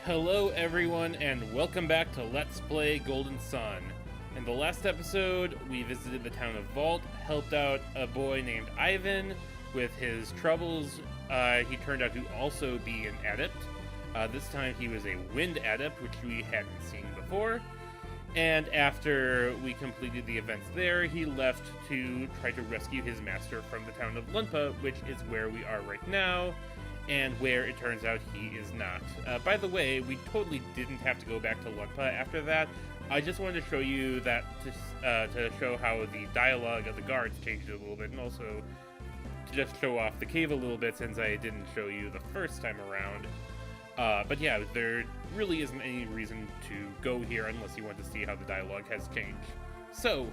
Hello everyone and welcome back to Let's Play Golden Sun. In the last episode, we visited the town of Vault, helped out a boy named Ivan with his troubles. He turned out to also be an adept. This time he was a wind adept, which we hadn't seen before. And after we completed the events there, he left to try to rescue his master from the town of Lunpa, which is where we are right now. And where it turns out he is not. By the way, we totally didn't have to go back to Lunpa after that. I just wanted to show you that to show how the dialogue of the guards changed a little bit, and also to just show off the cave a little bit since I didn't show you the first time around. But yeah, there really isn't any reason to go here unless you want to see how the dialogue has changed. So,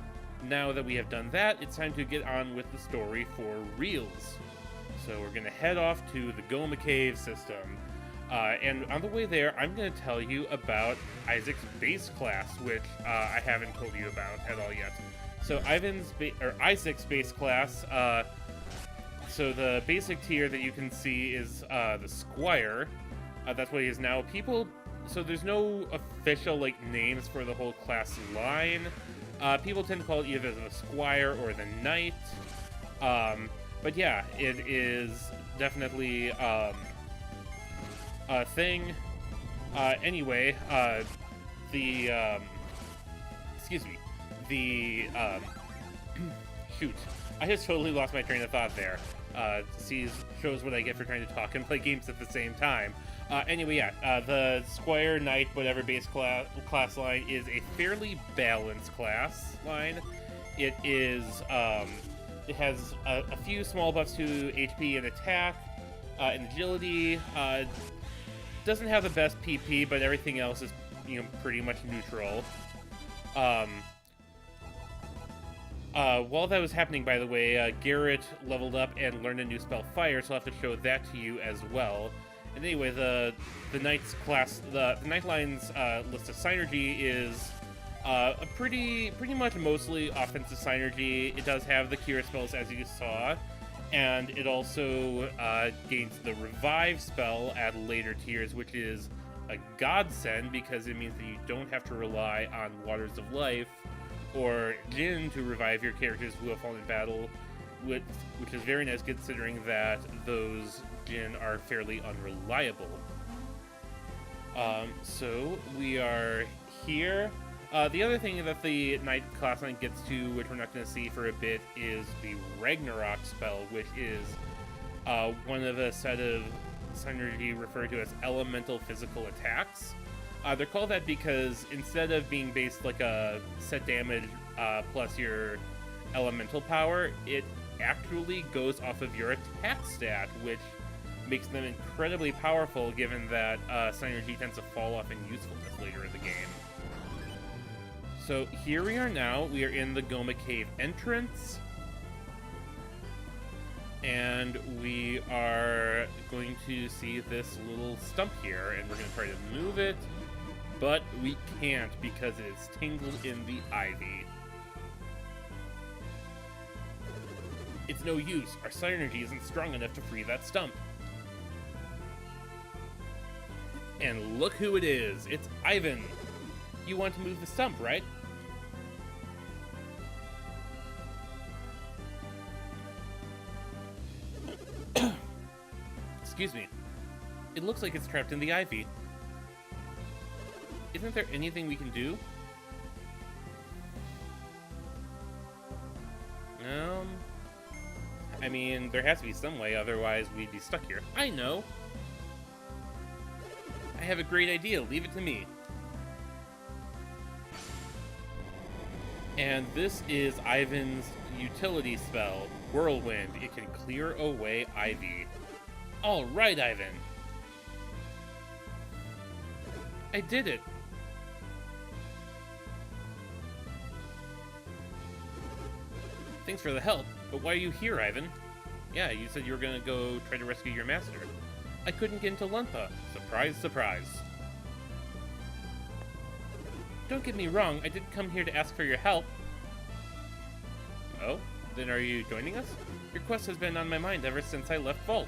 now that we have done that, it's time to get on with the story for reals. So we're going to head off to the Goma Cave system. And on the way there, I'm going to tell you about Isaac's base class, which I haven't told you about at all yet. So Isaac's base class, so the basic tier that you can see is the Squire. That's what he is now. So there's no official names for the whole class line. People tend to call it either the Squire or the Knight. But yeah, it is definitely a thing. Anyway, shoot, I just totally lost my train of thought there. Shows what I get for trying to talk and play games at the same time. Anyway, yeah, the Squire, Knight, whatever base class line is a fairly balanced class line. It is, it has a few small buffs to HP and attack, and agility. Doesn't have the best PP, but everything else is, pretty much neutral. While that was happening, by the way, Garrett leveled up and learned a new spell, Fire, so I'll have to show that to you as well. And anyway, the Knight's class, the Knight line's list of synergy is a pretty much mostly offensive synergy. It does have the cure spells, as you saw, and it also gains the revive spell at later tiers, which is a godsend because it means that you don't have to rely on Waters of Life or Jinn to revive your characters who have fallen in battle, which is very nice considering that those Jinn are fairly unreliable. So we are here. The other thing that the Knight class line gets to, which we're not going to see for a bit, is the Ragnarok spell, which is one of a set of synergy referred to as elemental physical attacks. They're called that because instead of being based like a set damage plus your elemental power, it actually goes off of your attack stat, which makes them incredibly powerful given that synergy tends to fall off in usefulness later in the game. So here we are now. We are in the Goma Cave entrance. And we are going to see this little stump here, and we're going to try to move it, but we can't because it is tangled in the ivy. It's no use. Our synergy isn't strong enough to free that stump. And look who it is. It's Ivan. You want to move the stump, right? Excuse me. It looks like it's trapped in the ivy. Isn't there anything we can do? I mean, there has to be some way, otherwise we'd be stuck here. I know! I have a great idea, leave it to me. And this is Ivan's utility spell, Whirlwind. It can clear away ivy. Alright, Ivan! I did it! Thanks for the help, but why are you here, Ivan? Yeah, you said you were gonna go try to rescue your master. I couldn't get into Lunpa. Surprise, surprise. Don't get me wrong, I didn't come here to ask for your help. Oh? Then are you joining us? Your quest has been on my mind ever since I left Vault.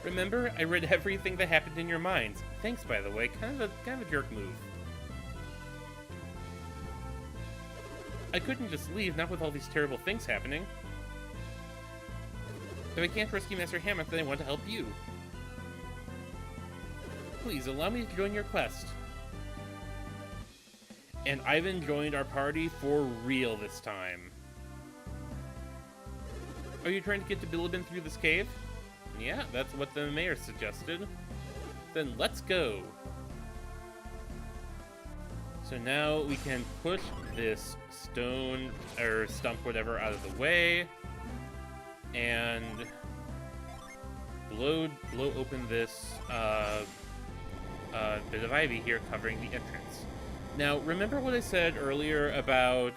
Remember, I read everything that happened in your minds. Thanks, by the way. Kind of a jerk move. I couldn't just leave, not with all these terrible things happening. If I can't rescue Master Hammock, then I want to help you. Please allow me to join your quest. And Ivan joined our party for real this time. Are you trying to get to Bilibin through this cave? Yeah, that's what the mayor suggested. Then let's go. So now we can push this stone, or stump, whatever, out of the way. And blow open this bit of ivy here covering the entrance. Now, remember what I said earlier about,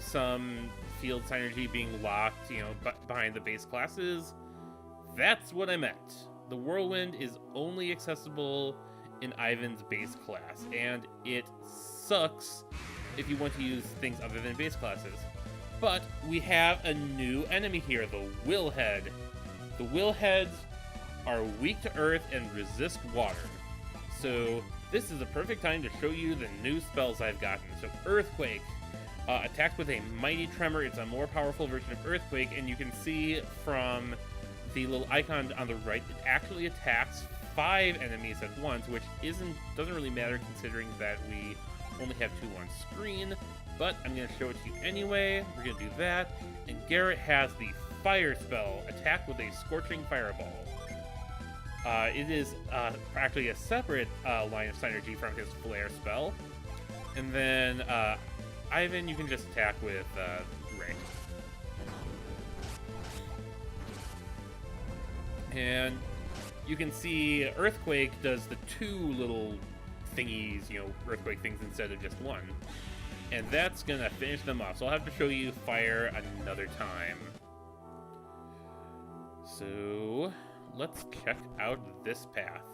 some field synergy being locked, behind the base classes? That's what I meant. The Whirlwind is only accessible in Ivan's base class, and it sucks if you want to use things other than base classes. But we have a new enemy here, the Willhead. The Willheads are weak to earth and resist water. So this is a perfect time to show you the new spells I've gotten. So Earthquake, attacks with a Mighty Tremor. It's a more powerful version of Earthquake, and you can see from the little icon on the right, it actually attacks 5 enemies at once, which doesn't really matter considering that we only have 2 on screen, but I'm going to show it to you anyway. We're going to do that. And Garrett has the Fire spell, attack with a Scorching Fireball. It is actually a separate line of synergy from his Flare spell. And then Ivan, you can just attack with Ray. And you can see Earthquake does the 2 little thingies, Earthquake things instead of just 1. And that's gonna finish them off. So I'll have to show you Fire another time. So let's check out this path.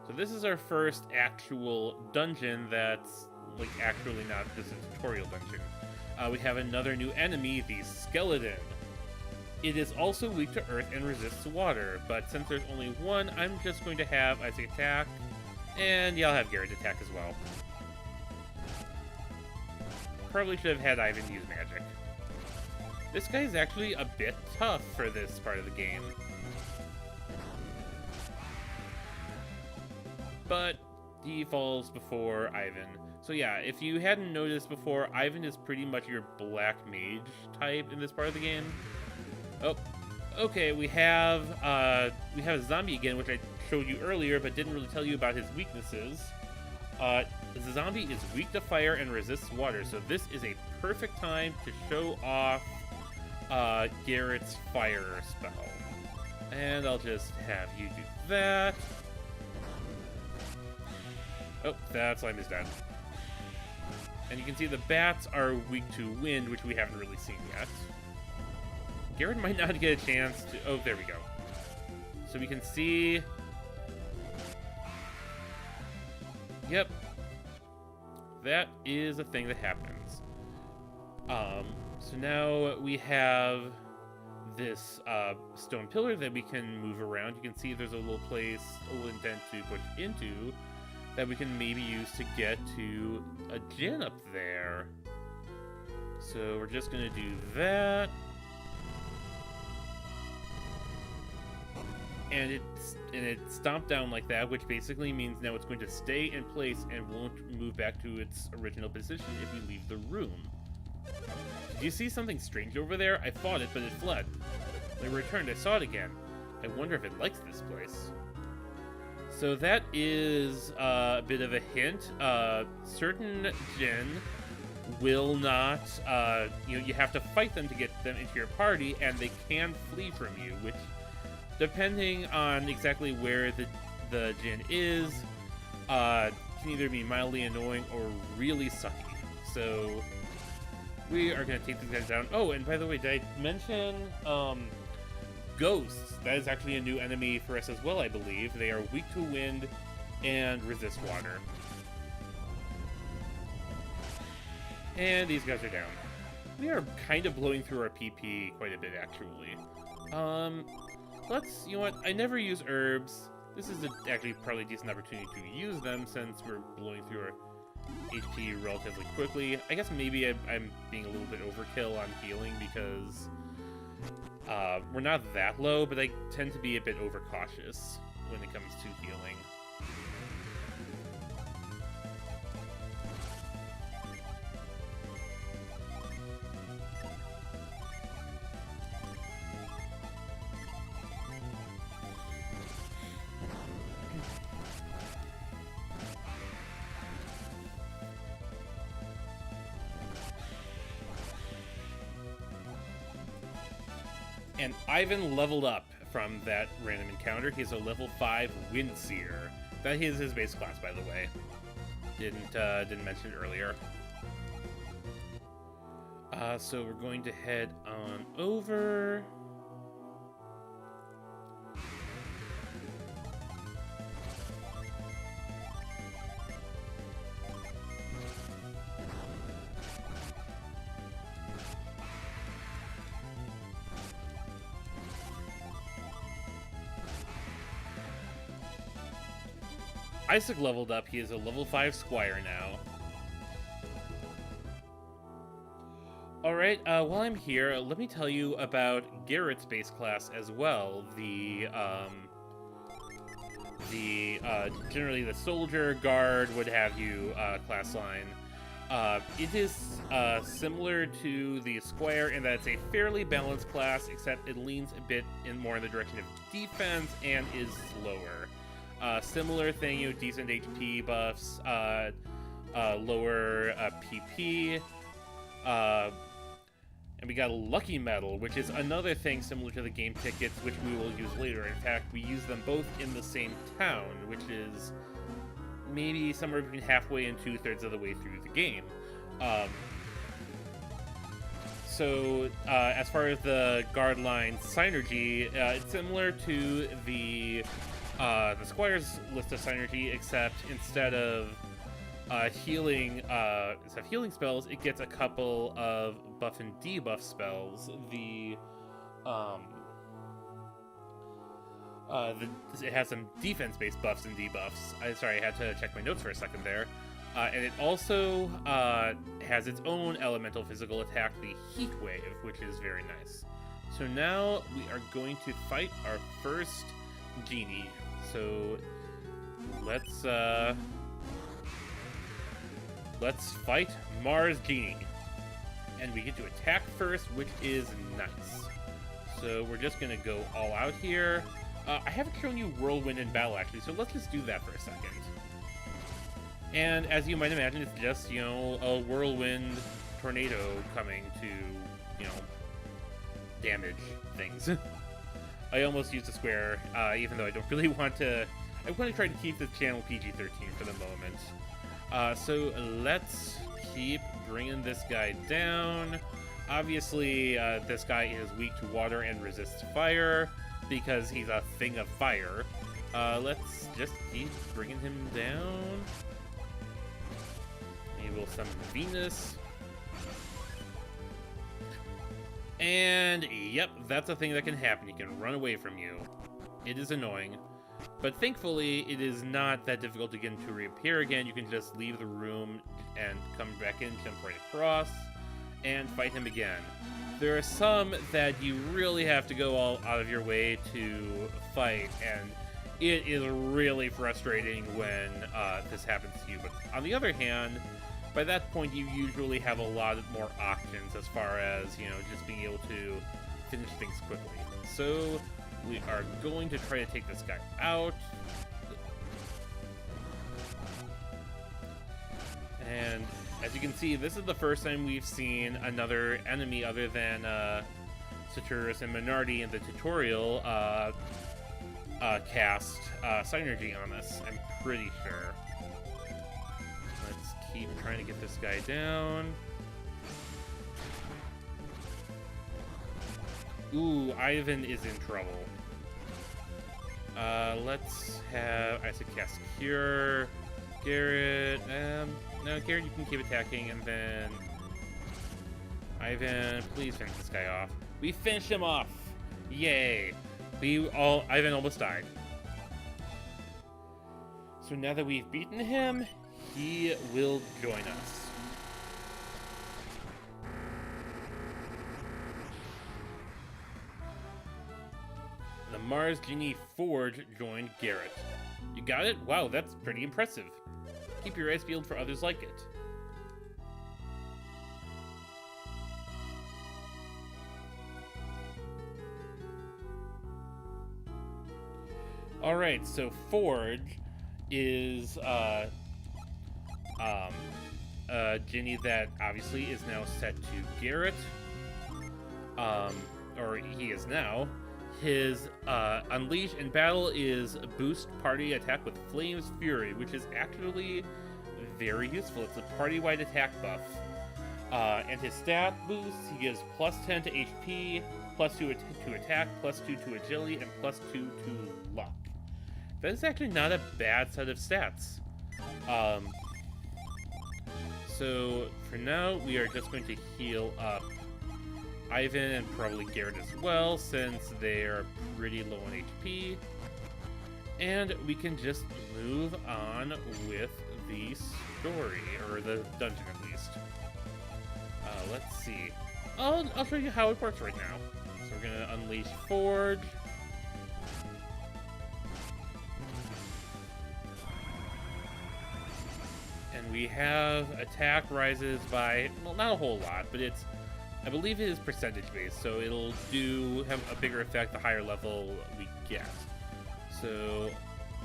So this is our first actual dungeon that's actually not just a tutorial dungeon. We have another new enemy, the Skeleton. It is also weak to earth and resists water, but since there's only 1, I'm just going to have Isaac attack, and yeah, I'll have Garrett attack as well. Probably should have had Ivan use magic. This guy is actually a bit tough for this part of the game. But he falls before Ivan. So yeah, if you hadn't noticed before, Ivan is pretty much your black mage type in this part of the game. Oh, okay, we have a zombie again, which I showed you earlier, but didn't really tell you about his weaknesses. The zombie is weak to fire and resists water, so this is a perfect time to show off Garrett's fire spell. And I'll just have you do that. Oh, that slime is dead. And you can see the bats are weak to wind, which we haven't really seen yet. Garrett might not get a chance to... Oh, there we go. So we can see... Yep. That is a thing that happens. So now we have this stone pillar that we can move around. You can see there's a little place, a little indent to push into that we can maybe use to get to a gin up there. So we're just going to do that. And it stomped down like that, which basically means now it's going to stay in place and won't move back to its original position if you leave the room. Did you see something strange over there? I fought it, but it fled. When I returned, I saw it again. I wonder if it likes this place. So that is a bit of a hint. Certain Jinn will not, you have to fight them to get them into your party, and they can flee from you, which, depending on exactly where the Jinn is, can either be mildly annoying or really sucky. So we are going to take these guys down. Oh, and by the way, did I mention Ghosts? That is actually a new enemy for us as well, I believe. They are weak to wind and resist water. And these guys are down. We are kind of blowing through our PP quite a bit, actually. let's, you know what, I never use herbs. This is actually probably a decent opportunity to use them since we're blowing through our HP relatively quickly. I guess maybe I'm being a little bit overkill on healing because we're not that low, but I tend to be a bit overcautious when it comes to healing. And Ivan leveled up from that random encounter. He has a level 5 Windseer. That is his base class, by the way. Didn't mention it earlier. So we're going to head on over. Isaac leveled up. He is a level 5 Squire now. Alright, while I'm here, let me tell you about Garrett's base class as well. Generally the soldier, guard, what have you, class line. It is similar to the Squire in that it's a fairly balanced class, except it leans a bit more in the direction of defense and is slower. Similar thing, you know, decent HP buffs, lower PP, and we got a Lucky Medal, which is another thing similar to the game tickets, which we will use later. In fact, we use them both in the same town, which is maybe somewhere between halfway and 2/3 of the way through the game. As far as the guard line synergy, it's similar to the Squire's list of synergy, except instead of healing spells, it gets a couple of buff and debuff spells. It has some defense-based buffs and debuffs. I had to check my notes for a second there. And it also has its own elemental physical attack, the Heat Wave, which is very nice. So now we are going to fight our first genie. So let's fight Mars Genie. And we get to attack first, which is nice. So we're just gonna go all out here. I haven't shown you Whirlwind in battle actually, so let's just do that for a second. And as you might imagine, it's just, you know, a whirlwind tornado coming to, you know, damage things. I almost used a square, even though I don't really want to. I want to try to keep this channel PG-13 for the moment. So let's keep bringing this guy down. Obviously, this guy is weak to water and resists fire because he's a thing of fire. Let's just keep bringing him down. Maybe we'll summon Venus. And yep, that's a thing that can happen. He can run away from you. It is annoying. But thankfully, it is not that difficult to get him to reappear again. You can just leave the room and come back in, jump right across, and fight him again. There are some that you really have to go all out of your way to fight, and it is really frustrating when this happens to you. But on the other hand, by that point, you usually have a lot more options as far as, you know, just being able to finish things quickly. So we are going to try to take this guy out. And as you can see, this is the first time we've seen another enemy other than Saturus and Minardi in the tutorial cast synergy on us, I'm pretty sure. Let's keep trying to get this guy down. Ooh, Ivan is in trouble. Let's have Isaac cast Cure. Garrett, no, Garrett, you can keep attacking, and then Ivan, please finish this guy off. We finished him off! Yay! Ivan almost died. So now that we've beaten him, he will join us. The Mars Genie Forge joined Garrett. You got it? Wow, that's pretty impressive. Keep your eyes peeled for others like it. Alright, so Forge is a Genie that obviously is now set to Garrett. Or he is now. His Unleash in battle is boost party attack with Flame's Fury, which is actually very useful. It's a party-wide attack buff. And his stat boost, he gives plus 10 to HP, plus 2 to attack, plus 2 to agility, and plus 2 to luck. That is actually not a bad set of stats. So for now, we are just going to heal up Ivan and probably Garrett as well, since they are pretty low on HP. And we can just move on with the story, or the dungeon at least. Let's see. I'll show you how it works right now. So we're gonna unleash Forge. And we have attack rises by, well, not a whole lot, but it's, I believe it is percentage based, so it'll have a bigger effect the higher level we get. So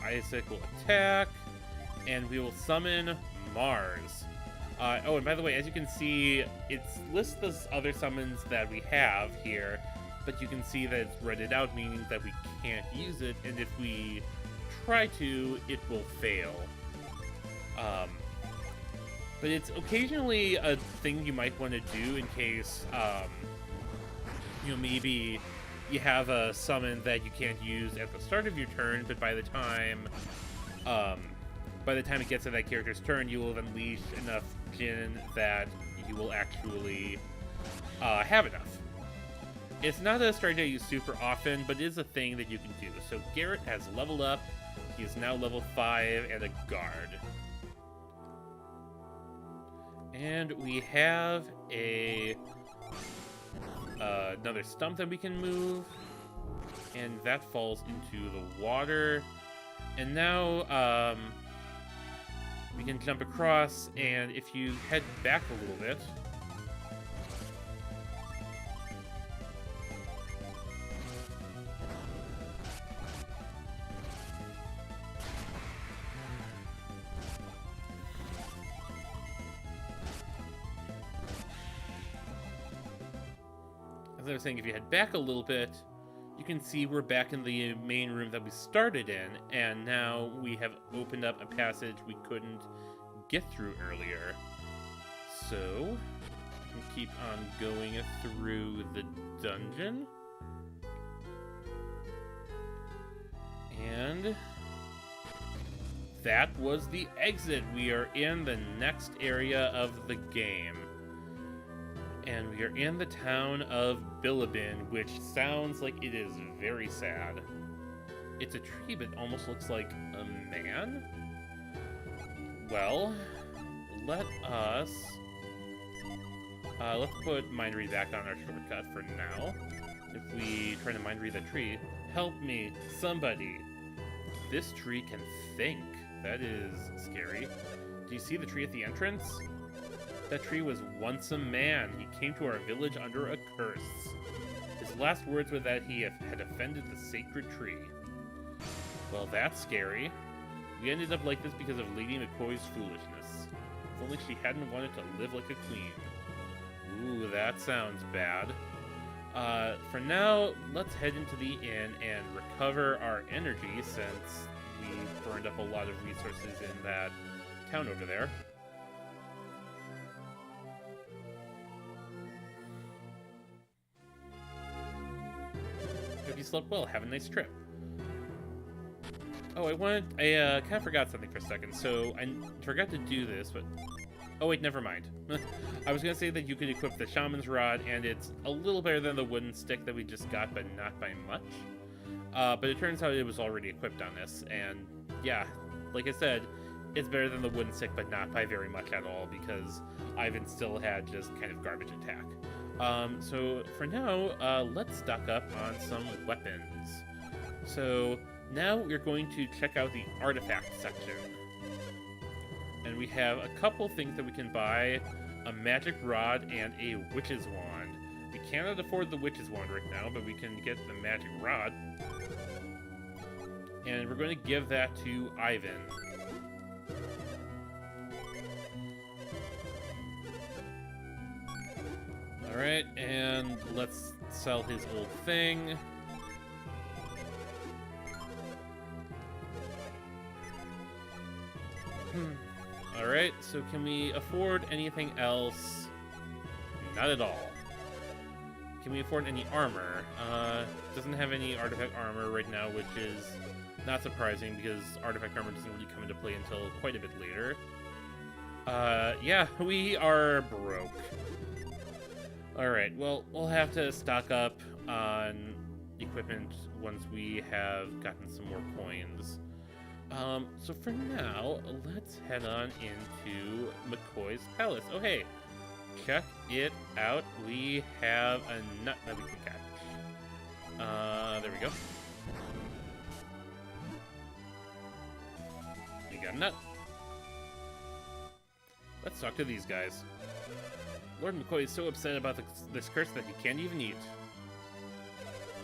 Isaac will attack, and we will summon Mars. Oh, and by the way, as you can see, it lists the other summons that we have here, but you can see that it's redded out, meaning that we can't use it, and if we try to, it will fail. But it's occasionally a thing you might want to do in case, maybe you have a summon that you can't use at the start of your turn, but by the time it gets to that character's turn, you will have unleashed enough Jinn that you will actually have enough. It's not a strategy I use super often, but it is a thing that you can do. So Garrett has leveled up. He is now level 5 and a guard. And we have another stump that we can move, and that falls into the water. And now we can jump across, and if you head back a little bit, as I was saying, if you head back a little bit, you can see we're back in the main room that we started in, and now we have opened up a passage we couldn't get through earlier. So, we can keep on going through the dungeon. And that was the exit. We are in the next area of the game. And we are in the town of Bilibin, which sounds like it is very sad. It's a tree, but almost looks like a man? Well, let's put Mind Read back on our shortcut for now. If we try to Mind Read the tree, help me, somebody. This tree can think. That is scary. Do you see the tree at the entrance? That tree was once a man. He came to our village under a curse. His last words were that he had offended the sacred tree. Well, that's scary. We ended up like this because of Lady McCoy's foolishness. If only she hadn't wanted to live like a queen. Ooh, that sounds bad. For now, let's head into the inn and recover our energy since we burned up a lot of resources in that town over there. Hope you slept well. Have a nice trip. Oh, I kind of forgot something for a second. So I forgot to do this, but oh wait, never mind. I was gonna say that you could equip the Shaman's Rod, and it's a little better than the wooden stick that we just got, but not by much. But it turns out it was already equipped on this, and yeah, like I said, it's better than the wooden stick, but not by very much at all, because Ivan still had just kind of garbage attack. So for now, let's stock up on some weapons. So now we're going to check out the artifact section. And we have a couple things that we can buy, a magic rod and a witch's wand. We cannot afford the witch's wand right now, but we can get the magic rod. And we're going to give that to Ivan. Alright, and let's sell his old thing. Alright, so can we afford anything else? Not at all. Can we afford any armor? Doesn't have any artifact armor right now, which is not surprising because artifact armor doesn't really come into play until quite a bit later. Yeah, we are broke. Alright, well, we'll have to stock up on equipment once we have gotten some more coins. So for now, let's head on into McCoy's Palace. Oh, hey, check it out. We have a nut that we can catch. There we go. We got a nut. Let's talk to these guys. Lord McCoy is so upset about this curse that he can't even eat.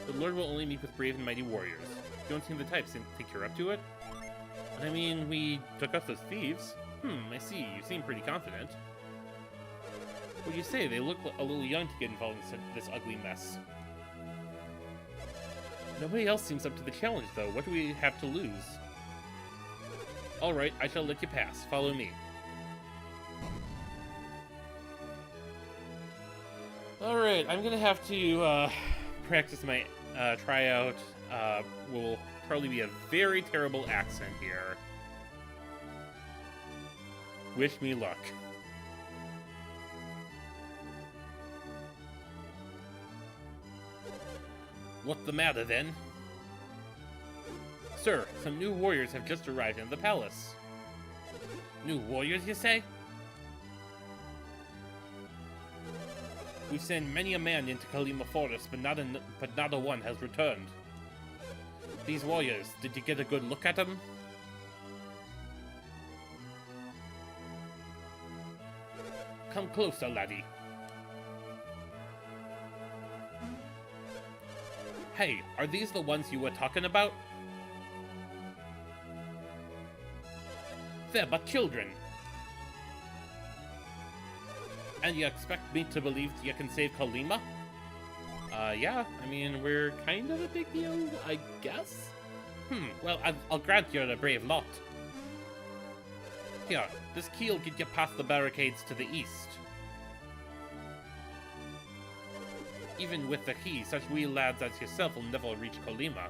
The Lord will only meet with brave and mighty warriors. You don't seem the type. Think you're up to it? I mean, we took out those thieves. I see. You seem pretty confident. What do you say? They look a little young to get involved in this ugly mess. Nobody else seems up to the challenge, though. What do we have to lose? Alright, I shall let you pass. Follow me. Alright, I'm gonna have to practice my tryout. Will probably be a very terrible accent here. Wish me luck. What's the matter then? Sir, some new warriors have just arrived in the palace. New warriors, you say? We've sent many a man into Kalima Forest, but not a one has returned. These warriors, did you get a good look at them? Come closer, laddie. Hey, are these the ones you were talking about? They're but children. And you expect me to believe you can save Kalima? Yeah, I mean, we're kind of a big deal, I guess? Well, I'll grant you're a brave lot. Here, this key'll get you past the barricades to the east. Even with the key, such wee lads as yourself will never reach Kalima.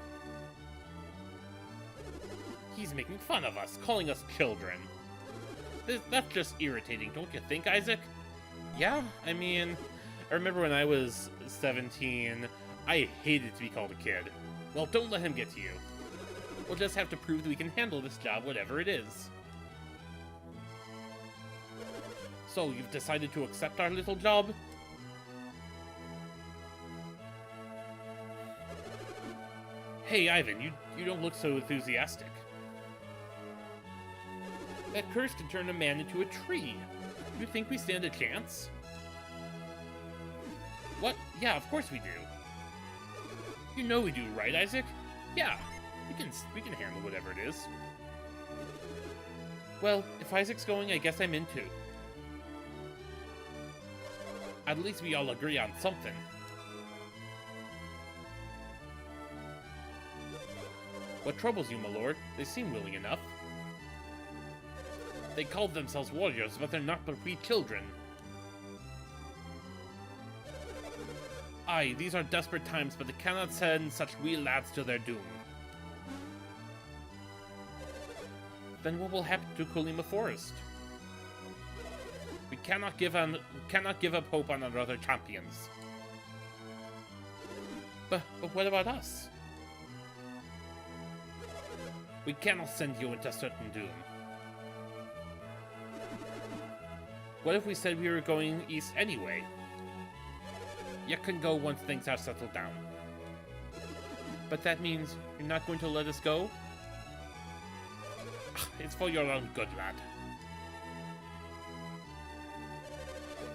He's making fun of us, calling us children. That's just irritating, don't you think, Isaac? Yeah, I mean, I remember when I was 17, I hated to be called a kid. Well, don't let him get to you. We'll just have to prove that we can handle this job, whatever it is. So, you've decided to accept our little job? Hey, Ivan, you don't look so enthusiastic. That curse can turn a man into a tree. You think we stand a chance? What? Yeah, of course we do. You know we do, right, Isaac? Yeah, we can handle whatever it is. Well, if Isaac's going, I guess I'm in too. At least we all agree on something. What troubles you, my lord? They seem willing enough. They called themselves warriors, but they're not but wee children. Aye, these are desperate times, but they cannot send such wee lads to their doom. Then what will happen to Kalima Forest? We cannot give up hope on our other champions. But what about us? We cannot send you into certain doom. What if we said we were going east anyway? You can go once things are settled down. But that means you're not going to let us go? It's for your own good, lad.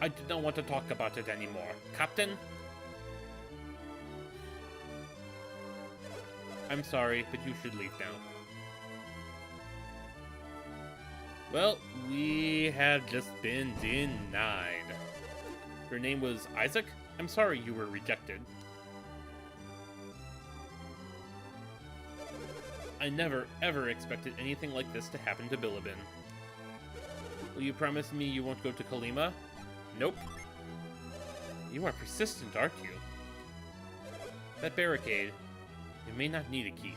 I do not want to talk about it anymore. Captain? I'm sorry, but you should leave now. Well, we have just been denied. Your name was Isaac? I'm sorry you were rejected. I never, ever expected anything like this to happen to Bilibin. Will you promise me you won't go to Kalima? Nope. You are persistent, aren't you? That barricade, you may not need a key.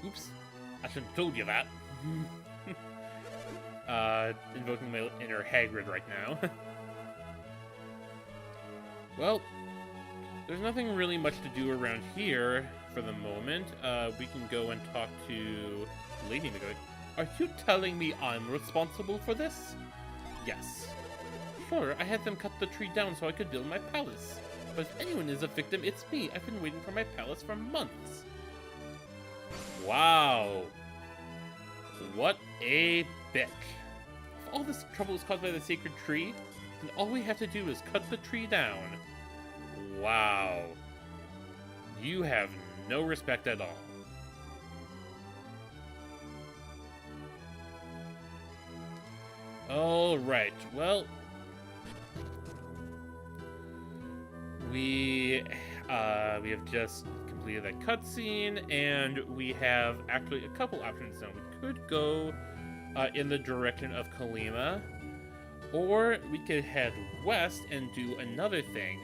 Oops. I shouldn't have told you that. Invoking my inner Hagrid right now. Well, there's nothing really much to do around here for the moment. We can go and talk to Lady Nagoy. Are you telling me I'm responsible for this? Yes. Sure, I had them cut the tree down so I could build my palace. But if anyone is a victim, it's me. I've been waiting for my palace for months. Wow. What a bitch. If all this trouble is caused by the sacred tree, then all we have to do is cut the tree down. Wow. You have no respect at all. Alright, well, we have just completed that cutscene, and we have actually a couple options now. We could go in the direction of Kalima, or we could head west and do another thing.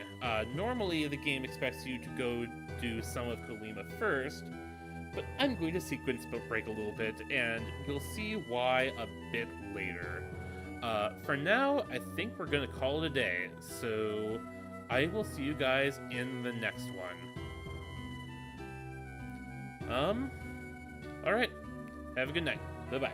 Normally, the game expects you to go do some of Kalima first, but I'm going to sequence break a little bit, and you'll see why a bit later. For now, I think we're gonna call it a day, so I will see you guys in the next one. Alright. Have a good night. Bye-bye.